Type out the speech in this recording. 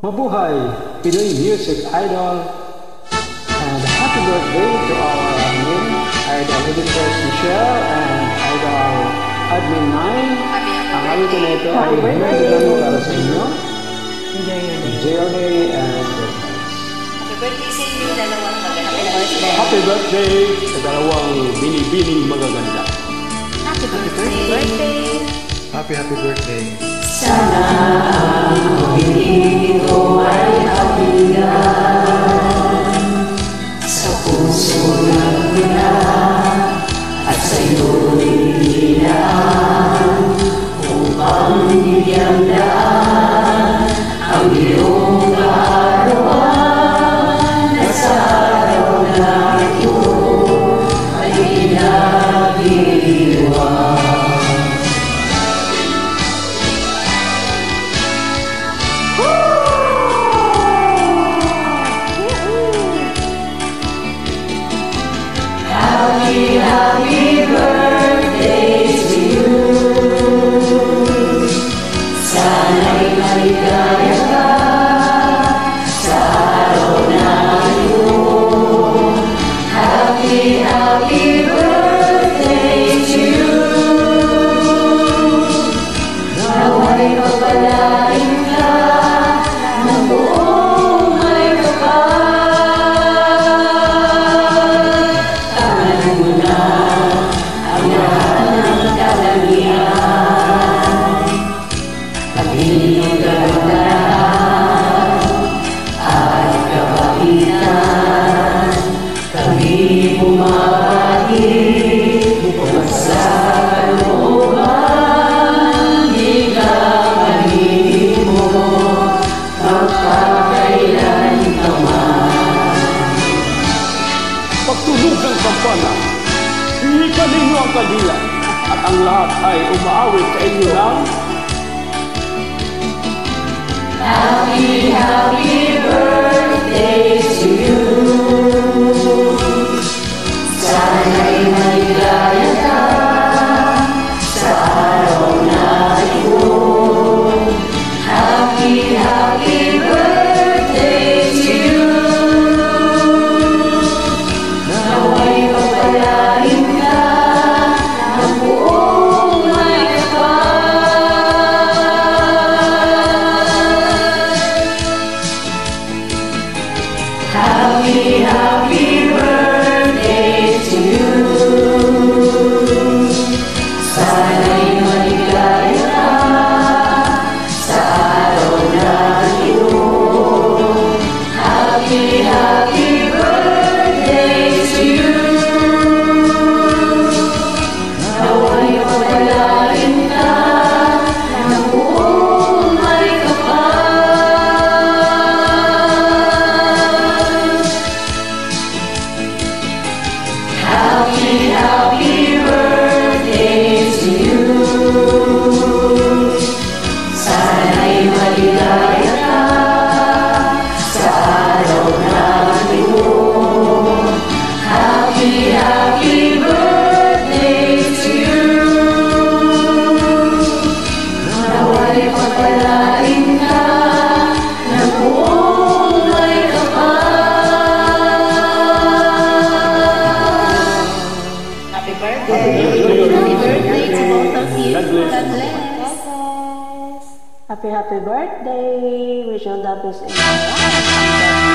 Mabuhay, Pinoy Music Idol, and happy birthday to our main Idol Editors Michelle and Idol Admin 9. Ang awit na ito ay hinagdano para sa inyo. Enjoy your day and good night. Happy birthday sa inyo, dalawang magaganda. Happy birthday sa dalawang binibining magaganda. Happy birthday. Happy birthday. Sana ang piling ko ay kapinggan sa puso ng puna at sa iyo'y hinaan upang bigyan daan ang iyong kaarawan na sa araw na ito ay pinag-iwan. Happy birthday to you. Sana'y maligaya ka sa araw na ito. Happy birthday to you. Nawa'y pagpalain ka ng buong may kapal. Kami bumabati sa looban, hinggahin mo magpakailan ka man. Pagtunog ng kampana, hihika ninyo ang kandila at ang lahat ay umaawit sa inyo ng Happy birthday to you. Sana'y maligaya ka sa araw na ito. Happy birthday to you. Nawa'y pagpalain ka ng buong may kapal. Happy birthday to you. Sana'y maligaya ka sa araw na ito. Happy birthday to you. Nawa'y pagpalain ka ng buong may kapal. Happy birthday to you. Sana'y maligaya ka sa araw na ito. Happy birthday to you. Nawa'y pagpalain ka ng buong may kapal. Happy birthday. Happy birthday to both of you. God bless. God bless. Happy birthday. Wish you all the best in your life.